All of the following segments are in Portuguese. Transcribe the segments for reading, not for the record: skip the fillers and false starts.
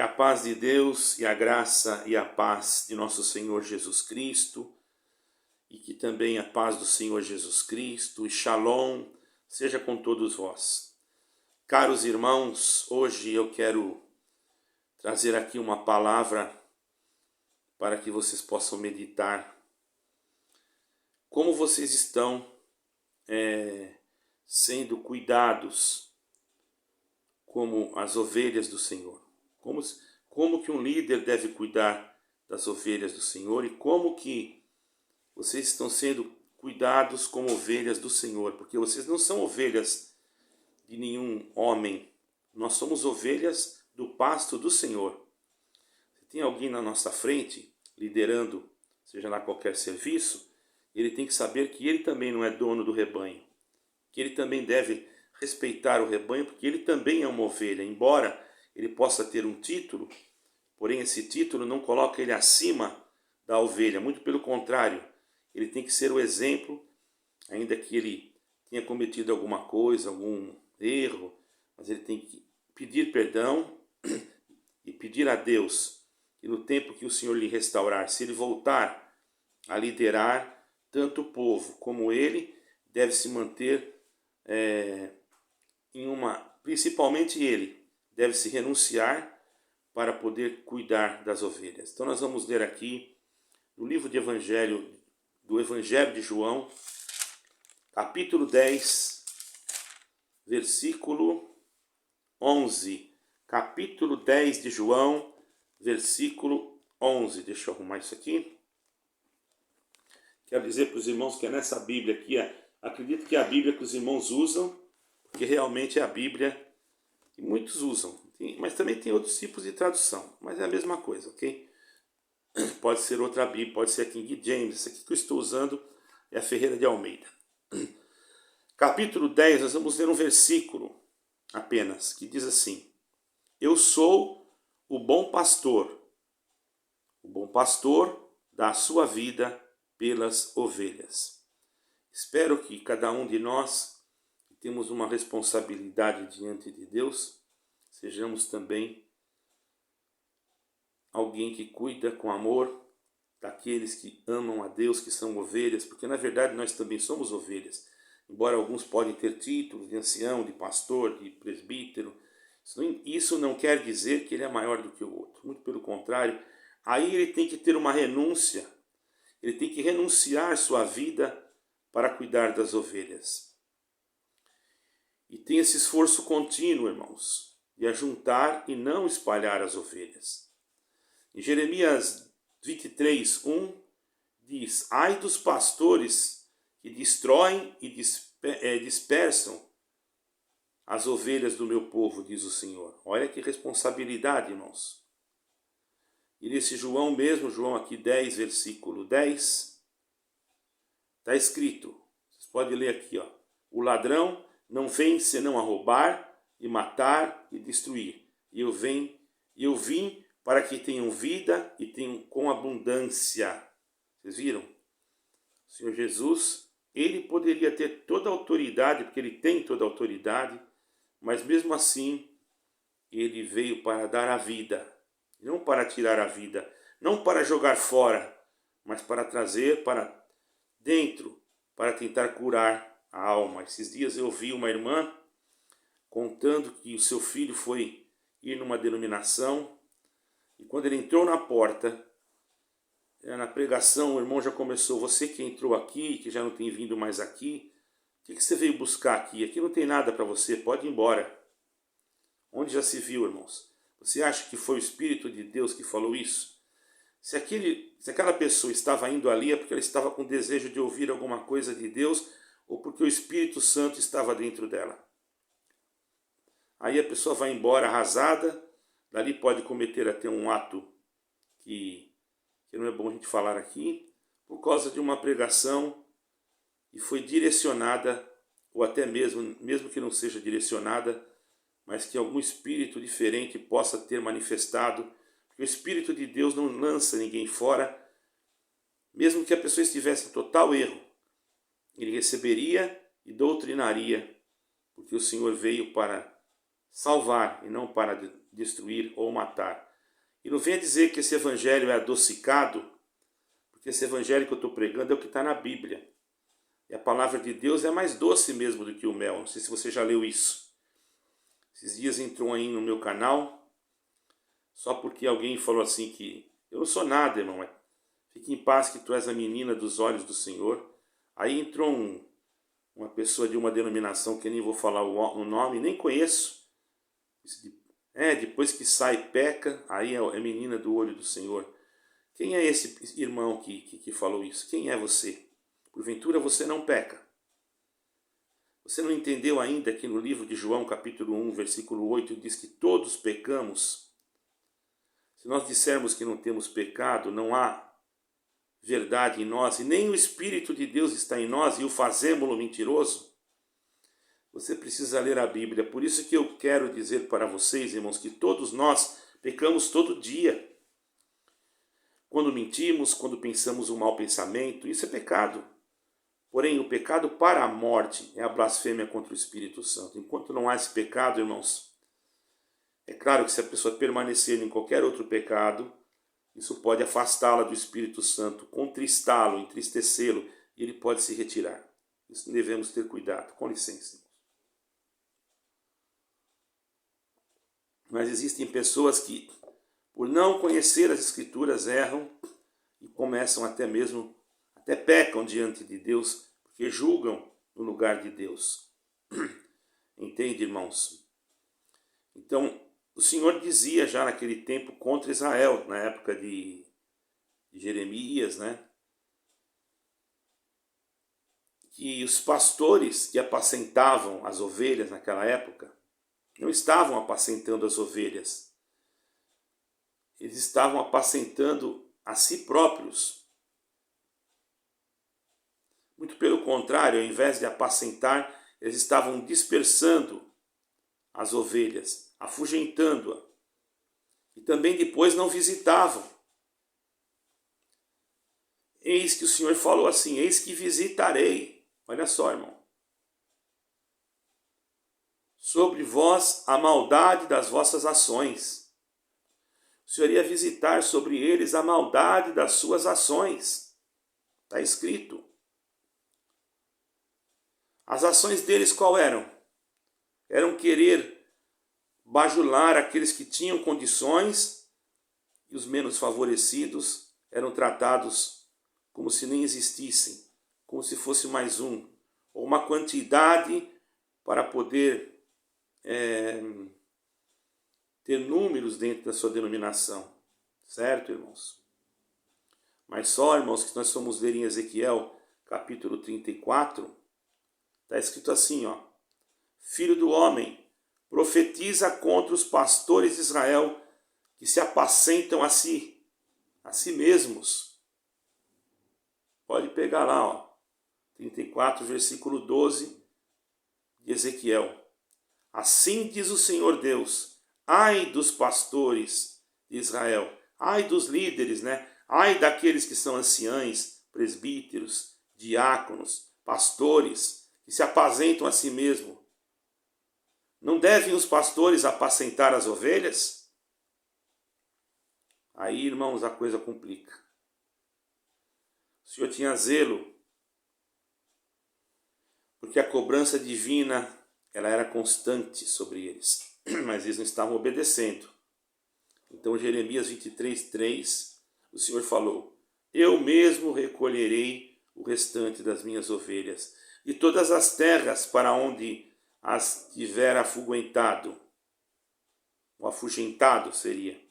a paz de Deus e a graça e a paz de nosso Senhor Jesus Cristo, e que também a paz do Senhor Jesus Cristo e Shalom seja com todos vós. Caros irmãos, hoje eu quero trazer aqui uma palavra para que vocês possam meditar. Como vocês estão sendo cuidados como as ovelhas do Senhor? Como que um líder deve cuidar das ovelhas do Senhor e como que vocês estão sendo cuidados como ovelhas do Senhor? Porque vocês não são ovelhas de nenhum homem, nós somos ovelhas do pasto do Senhor. Se tem alguém na nossa frente liderando, seja lá qualquer serviço, ele tem que saber que ele também não é dono do rebanho, que ele também deve respeitar o rebanho, porque ele também é uma ovelha, embora ele possa ter um título, porém esse título não coloca ele acima da ovelha, muito pelo contrário, ele tem que ser o exemplo, ainda que ele tenha cometido alguma coisa, algum erro, mas ele tem que pedir perdão e pedir a Deus que no tempo que o Senhor lhe restaurar, se ele voltar a liderar tanto o povo como ele, deve se manter principalmente ele, deve se renunciar para poder cuidar das ovelhas. Então nós vamos ler aqui no livro do Evangelho de João, capítulo 10, versículo 11. Capítulo 10 de João, versículo 11. Deixa eu arrumar isso aqui. Quero dizer para os irmãos que é nessa Bíblia aqui, acredito que é a Bíblia que os irmãos usam, porque realmente é a Bíblia que muitos usam, mas também tem outros tipos de tradução, mas é a mesma coisa, ok? Pode ser outra Bíblia, pode ser a King James, essa aqui que eu estou usando é a Ferreira de Almeida. Capítulo 10, nós vamos ler um versículo apenas, que diz assim: Eu sou o bom pastor dá a sua vida pelas ovelhas. Espero que cada um de nós temos uma responsabilidade diante de Deus, sejamos também alguém que cuida com amor daqueles que amam a Deus, que são ovelhas, porque na verdade nós também somos ovelhas, embora alguns podem ter títulos de ancião, de pastor, de presbítero, isso não quer dizer que ele é maior do que o outro, muito pelo contrário, aí ele tem que ter uma renúncia, ele tem que renunciar sua vida para cuidar das ovelhas. E tem esse esforço contínuo, irmãos, de ajuntar e não espalhar as ovelhas. Em Jeremias 23, 1, diz: Ai dos pastores que destroem e dispersam as ovelhas do meu povo, diz o Senhor. Olha que responsabilidade, irmãos. E nesse João mesmo, João aqui 10, versículo 10, está escrito, vocês podem ler aqui, ó: O ladrão não vem senão a roubar e matar e destruir. E eu vim para que tenham vida e tenham com abundância. Vocês viram? O Senhor Jesus, ele poderia ter toda a autoridade, porque ele tem toda a autoridade, mas mesmo assim, ele veio para dar a vida, não para tirar a vida, não para jogar fora, mas para trazer para dentro, para tentar curar a alma. Esses dias eu vi uma irmã contando que o seu filho foi ir numa denominação e quando ele entrou na porta, na pregação, o irmão já começou: você que entrou aqui, que já não tem vindo mais aqui, o que você veio buscar aqui? Aqui não tem nada para você, pode ir embora. Onde já se viu, irmãos? Você acha que foi o Espírito de Deus que falou isso? Se aquela pessoa estava indo ali é porque ela estava com desejo de ouvir alguma coisa de Deus ou porque o Espírito Santo estava dentro dela. Aí a pessoa vai embora arrasada, dali pode cometer até um ato que não é bom a gente falar aqui, por causa de uma pregação e foi direcionada, ou até mesmo que não seja direcionada, mas que algum espírito diferente possa ter manifestado, porque o Espírito de Deus não lança ninguém fora, mesmo que a pessoa estivesse em total erro, ele receberia e doutrinaria, porque o Senhor veio para salvar e não para destruir ou matar. E não venha dizer que esse evangelho é adocicado, porque esse evangelho que eu estou pregando é o que está na Bíblia. E a palavra de Deus é mais doce mesmo do que o mel. Não sei se você já leu isso. Esses dias entrou aí no meu canal, só porque alguém falou assim que eu não sou nada, irmão, mas fique em paz que tu és a menina dos olhos do Senhor. Aí entrou uma pessoa de uma denominação que eu nem vou falar o nome, nem conheço. Depois que sai peca, aí é menina do olho do Senhor. Quem é esse irmão que falou isso? Quem é você? Porventura você não peca. Você não entendeu ainda que no livro de João, capítulo 1, versículo 8, diz que todos pecamos? Se nós dissermos que não temos pecado, não há verdade em nós, e nem o Espírito de Deus está em nós, e o fazemos-lo mentiroso? Você precisa ler a Bíblia. Por isso que eu quero dizer para vocês, irmãos, que todos nós pecamos todo dia. Quando mentimos, quando pensamos um mau pensamento, isso é pecado. Porém, o pecado para a morte é a blasfêmia contra o Espírito Santo. Enquanto não há esse pecado, irmãos, é claro que se a pessoa permanecer em qualquer outro pecado, isso pode afastá-la do Espírito Santo, contristá-lo, entristecê-lo, e ele pode se retirar. Isso devemos ter cuidado. Com licença. Mas existem pessoas que, por não conhecer as Escrituras, erram e começam até pecam diante de Deus, porque julgam no lugar de Deus. Entende, irmãos? Então, o Senhor dizia já naquele tempo contra Israel, na época de Jeremias, né? Que os pastores que apacentavam as ovelhas naquela época não estavam apacentando as ovelhas. Eles estavam apacentando a si próprios. Muito pelo contrário, ao invés de apacentar, eles estavam dispersando as ovelhas, afugentando-a. E também depois não visitavam. Eis que o Senhor falou assim, eis que visitarei. Olha só, irmão. Sobre vós a maldade das vossas ações. O Senhor ia visitar sobre eles a maldade das suas ações. Está escrito. As ações deles qual eram? Eram querer bajular aqueles que tinham condições e os menos favorecidos eram tratados como se nem existissem, como se fosse mais um, ou uma quantidade para poder ter números dentro da sua denominação. Certo, irmãos? Mas só, irmãos, que nós vamos ler em Ezequiel, capítulo 34, está escrito assim, ó. Filho do homem, profetiza contra os pastores de Israel que se apacentam a si mesmos. Pode pegar lá, ó, 34, versículo 12 de Ezequiel. Assim diz o Senhor Deus, ai dos pastores de Israel, ai dos líderes, né? Ai daqueles que são anciães, presbíteros, diáconos, pastores, que se apacentam a si mesmo. Não devem os pastores apacentar as ovelhas? Aí, irmãos, a coisa complica. O Senhor tinha zelo, porque a cobrança divina ela era constante sobre eles, mas eles não estavam obedecendo. Então, Jeremias 23, 3, o Senhor falou, eu mesmo recolherei o restante das minhas ovelhas, de todas as terras para onde as tiver afuguentado, o afugentado seria,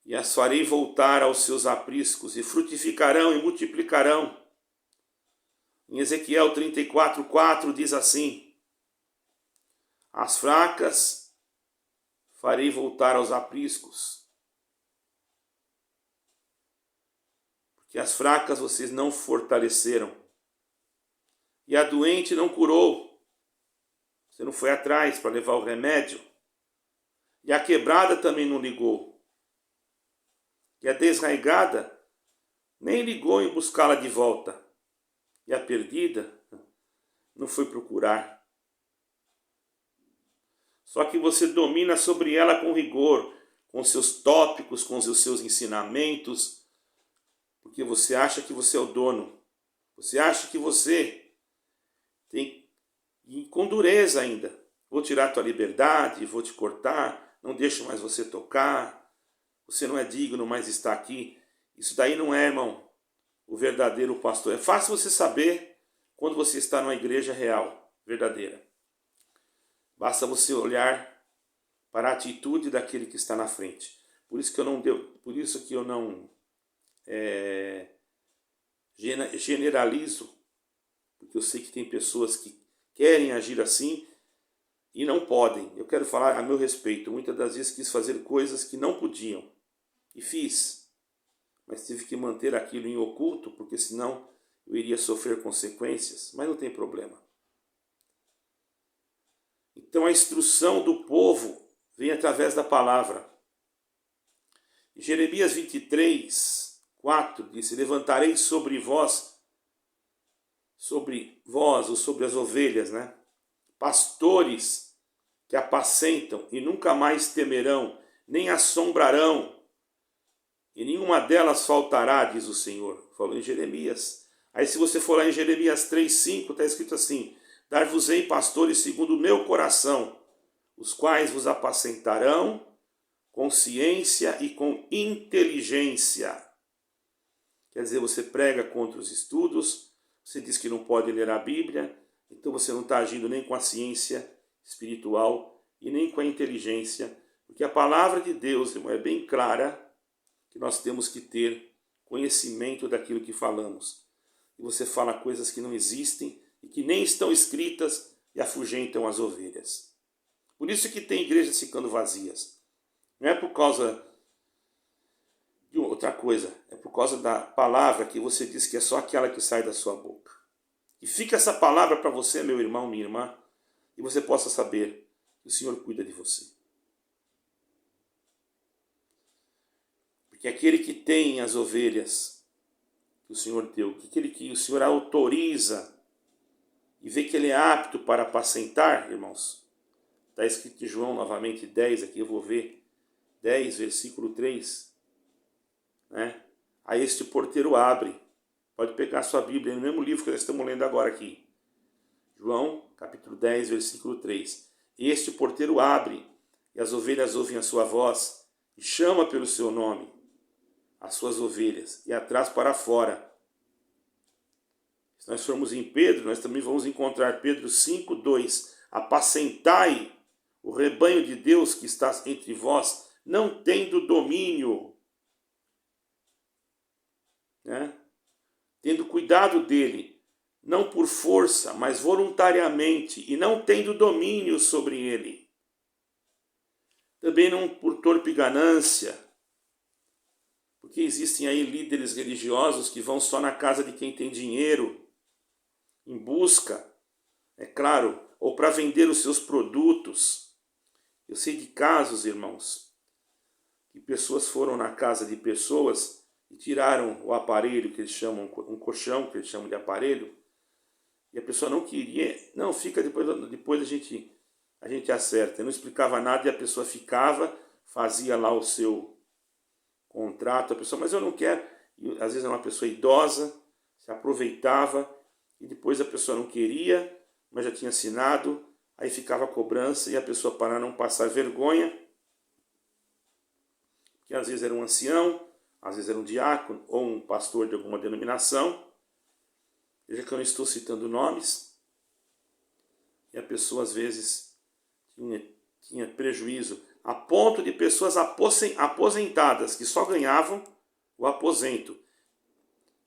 e as farei voltar aos seus apriscos, e frutificarão e multiplicarão. Em Ezequiel 34, 4 diz assim, as fracas farei voltar aos apriscos, porque as fracas vocês não fortaleceram, e a doente não curou, você não foi atrás para levar o remédio, e a quebrada também não ligou, e a desraigada nem ligou em buscá-la de volta, e a perdida não foi procurar. Só que você domina sobre ela com rigor, com seus tópicos, com os seus ensinamentos, porque você acha que você é o dono. Você acha que você tem, e com dureza ainda, vou tirar tua liberdade, vou te cortar, não deixo mais você tocar, você não é digno mais estar aqui. Isso daí não é, irmão, o verdadeiro pastor. É fácil você saber quando você está numa igreja real, verdadeira. Basta você olhar para a atitude daquele que está na frente. Por isso que eu não generalizo, porque eu sei que tem pessoas que querem agir assim e não podem. Eu quero falar a meu respeito. Muitas das vezes quis fazer coisas que não podiam e fiz, mas tive que manter aquilo em oculto, porque senão eu iria sofrer consequências, mas não tem problema. Então a instrução do povo vem através da palavra. Jeremias 23, 4 disse: levantarei sobre vós ou sobre as ovelhas, né? Pastores que apacentam e nunca mais temerão, nem assombrarão, e nenhuma delas faltará, diz o Senhor. Falou em Jeremias. Aí se você for lá em Jeremias 3:5, está escrito assim: dar-vos-ei pastores segundo o meu coração, os quais vos apacentarão com ciência e com inteligência. Quer dizer, você prega contra os estudos, você diz que não pode ler a Bíblia, então você não está agindo nem com a ciência espiritual e nem com a inteligência, porque a palavra de Deus, irmão, é bem clara que nós temos que ter conhecimento daquilo que falamos. E você fala coisas que não existem e que nem estão escritas e afugentam as ovelhas. Por isso que tem igrejas ficando vazias. Não é por causa de outra coisa, é por causa da palavra que você diz que é só aquela que sai da sua boca. E fica essa palavra para você, meu irmão, minha irmã, e você possa saber que o Senhor cuida de você. Porque aquele que tem as ovelhas que o Senhor deu, aquele que o Senhor autoriza e vê que ele é apto para apacentar, irmãos, está escrito em João novamente 10, aqui eu vou ver, 10, versículo 3, né? A este porteiro abre. Pode pegar a sua Bíblia no mesmo livro que nós estamos lendo agora aqui. João, capítulo 10, versículo 3. Este porteiro abre, e as ovelhas ouvem a sua voz, e chama pelo seu nome as suas ovelhas, e as traz para fora. Se nós formos em Pedro, nós também vamos encontrar Pedro 5, 2. Apacentai o rebanho de Deus que está entre vós, não tendo domínio, né? Tendo cuidado dele, não por força, mas voluntariamente, e não tendo domínio sobre ele. Também não por torpe ganância, porque existem aí líderes religiosos que vão só na casa de quem tem dinheiro, em busca, é claro, ou para vender os seus produtos. Eu sei de casos, irmãos, que pessoas foram na casa de pessoas e tiraram o aparelho que eles chamam, um colchão que eles chamam de aparelho, e a pessoa não queria, não, fica, depois a gente acerta. Eu não explicava nada e a pessoa ficava, fazia lá o seu contrato, a pessoa, mas eu não quero, e, às vezes era uma pessoa idosa, se aproveitava, e depois a pessoa não queria, mas já tinha assinado, aí ficava a cobrança, e a pessoa, para não passar vergonha, que às vezes era um ancião, às vezes era um diácono ou um pastor de alguma denominação, veja que eu não estou citando nomes, e a pessoa às vezes tinha prejuízo, a ponto de pessoas aposentadas que só ganhavam o aposento,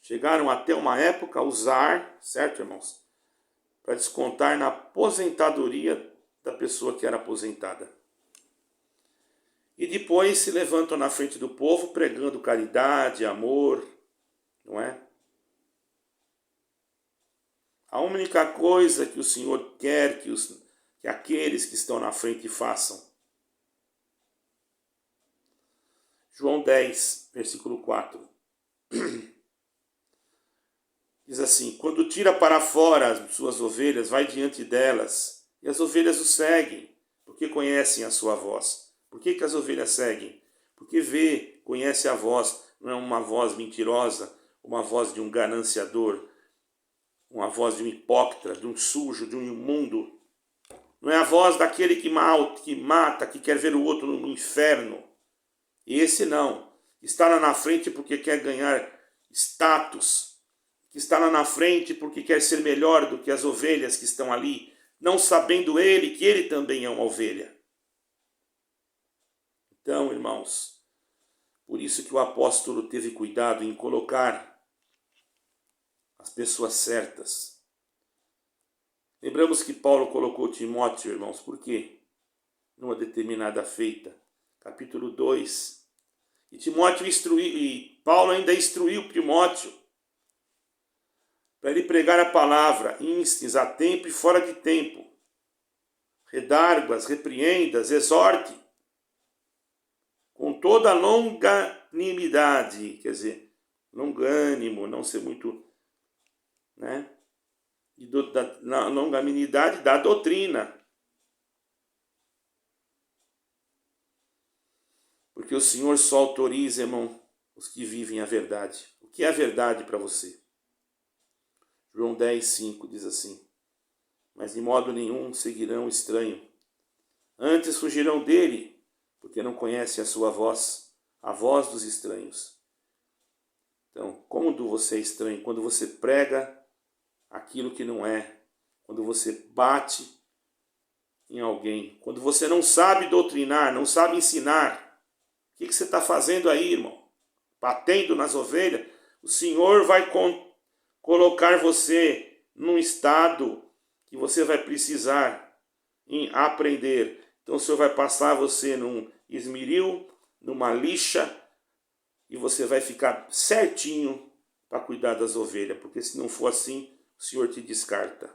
chegaram até uma época a usar, certo, irmãos, para descontar na aposentadoria da pessoa que era aposentada. E depois se levantam na frente do povo pregando caridade, amor, não é? A única coisa que o Senhor quer que aqueles que estão na frente façam. João 10, versículo 4. Diz assim: quando tira para fora as suas ovelhas, vai diante delas, e as ovelhas o seguem, Porque conhecem a sua voz. Por que as ovelhas seguem? Porque vê, conhece a voz, não é uma voz mentirosa, uma voz de um gananciador, uma voz de um hipócrita, de um sujo, de um imundo. Não é a voz daquele que mata, que quer ver o outro no inferno. Esse não. Está lá na frente porque quer ganhar status. Que está lá na frente porque quer ser melhor do que as ovelhas que estão ali, não sabendo ele que ele também é uma ovelha. Então, irmãos, por isso que o apóstolo teve cuidado em colocar as pessoas certas. Lembramos que Paulo colocou Timóteo, irmãos, por quê? Numa determinada feita, capítulo 2. E Paulo ainda instruiu Timóteo para ele pregar a palavra, instes a tempo e fora de tempo. Redarguas, repreendas, exorte, com toda a longanimidade, quer dizer, longânimo, não ser muito, né? E na longanimidade da doutrina. Porque o Senhor só autoriza, irmão, os que vivem a verdade. O que é a verdade para você? João 10:5 diz assim: mas de modo nenhum seguirão o estranho. Antes fugirão dele, porque não conhecem a sua voz, a voz dos estranhos. Então, quando você é estranho? Quando você prega aquilo que não é. Quando você bate em alguém. Quando você não sabe doutrinar, não sabe ensinar. O que você está fazendo aí, irmão? Batendo nas ovelhas? O Senhor vai colocar você num estado que você vai precisar em aprender. Então o Senhor vai passar você num esmeril, numa lixa, e você vai ficar certinho para cuidar das ovelhas, porque se não for assim, o Senhor te descarta.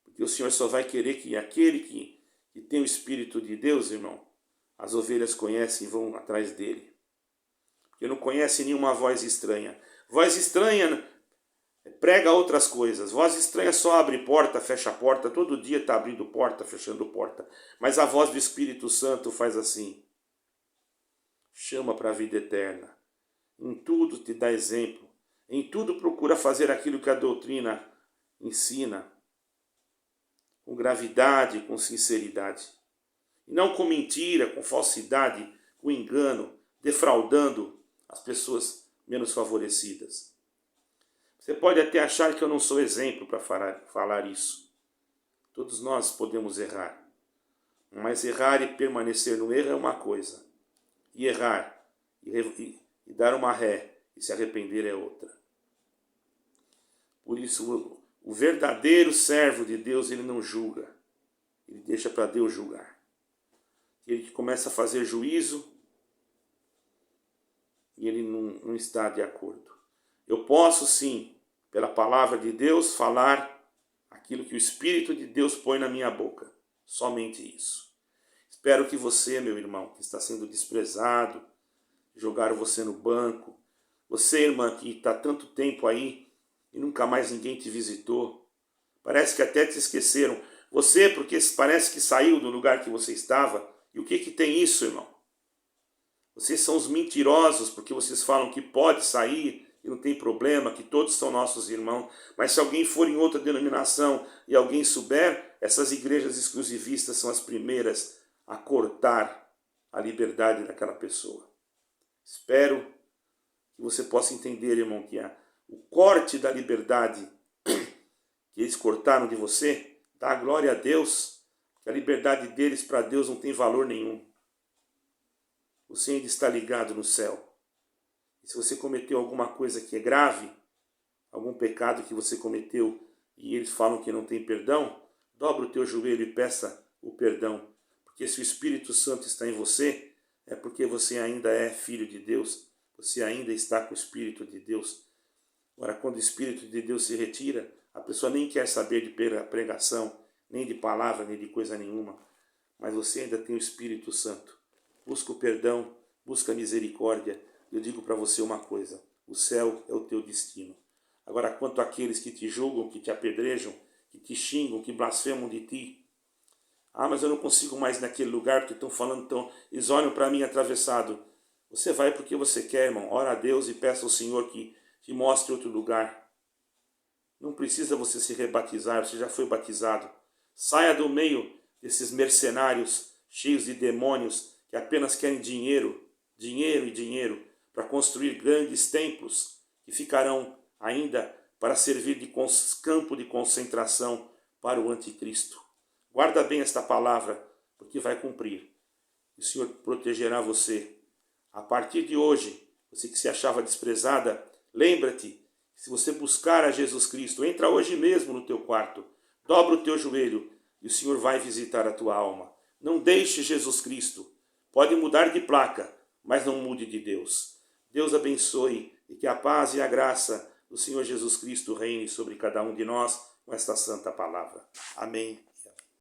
Porque o Senhor só vai querer que aquele que tem o Espírito de Deus, irmão, as ovelhas conhecem e vão atrás dele. Porque não conhece nenhuma voz estranha. Voz estranha prega outras coisas. Voz estranha só abre porta, fecha porta. Todo dia está abrindo porta, fechando porta. Mas a voz do Espírito Santo faz assim. Chama para a vida eterna. Em tudo te dá exemplo. Em tudo procura fazer aquilo que a doutrina ensina. Com gravidade, com sinceridade. E não com mentira, com falsidade, com engano, defraudando as pessoas menos favorecidas. Você pode até achar que eu não sou exemplo para falar isso. Todos nós podemos errar. Mas errar e permanecer no erro é uma coisa. E errar e dar uma ré e se arrepender é outra. Por isso, o verdadeiro servo de Deus, ele não julga. Ele deixa para Deus julgar. Ele que começa a fazer juízo e ele não está de acordo. Eu posso sim, pela palavra de Deus, falar aquilo que o Espírito de Deus põe na minha boca. Somente isso. Espero que você, meu irmão, que está sendo desprezado, jogaram você no banco, você, irmã, que está tanto tempo aí e nunca mais ninguém te visitou, parece que até te esqueceram. Você, porque parece que saiu do lugar que você estava. E o que tem isso, irmão? Vocês são os mentirosos, porque vocês falam que pode sair e não tem problema, que todos são nossos irmãos. Mas se alguém for em outra denominação e alguém souber, essas igrejas exclusivistas são as primeiras a cortar a liberdade daquela pessoa. Espero que você possa entender, irmão, que o corte da liberdade que eles cortaram de você, dá glória a Deus, que a liberdade deles para Deus não tem valor nenhum. Você ainda está ligado no céu. E se você cometeu alguma coisa que é grave, algum pecado que você cometeu e eles falam que não tem perdão, dobra o teu joelho e peça o perdão. Porque se o Espírito Santo está em você, é porque você ainda é filho de Deus. Você ainda está com o Espírito de Deus. Agora, quando o Espírito de Deus se retira, a pessoa nem quer saber de pregação, nem de palavra, nem de coisa nenhuma. Mas você ainda tem o Espírito Santo. Busca o perdão, busca a misericórdia. Eu digo para você uma coisa, o céu é o teu destino. Agora, quanto àqueles que te julgam, que te apedrejam, que te xingam, que blasfemam de ti. Ah, mas eu não consigo mais naquele lugar porque estão falando tão... Eles olham para mim atravessado. Você vai porque você quer, irmão. Ora a Deus e peça ao Senhor que te mostre outro lugar. Não precisa você se rebatizar, você já foi batizado. Saia do meio desses mercenários cheios de demônios que apenas querem dinheiro, dinheiro e dinheiro, para construir grandes templos que ficarão ainda para servir de campo de concentração para o anticristo. Guarda bem esta palavra, porque vai cumprir. O Senhor protegerá você. A partir de hoje, você que se achava desprezada, lembra-te, se você buscar a Jesus Cristo, entra hoje mesmo no teu quarto, dobra o teu joelho e o Senhor vai visitar a tua alma. Não deixe Jesus Cristo. Pode mudar de placa, mas não mude de Deus. Deus abençoe e que a paz e a graça do Senhor Jesus Cristo reine sobre cada um de nós com esta santa palavra. Amém.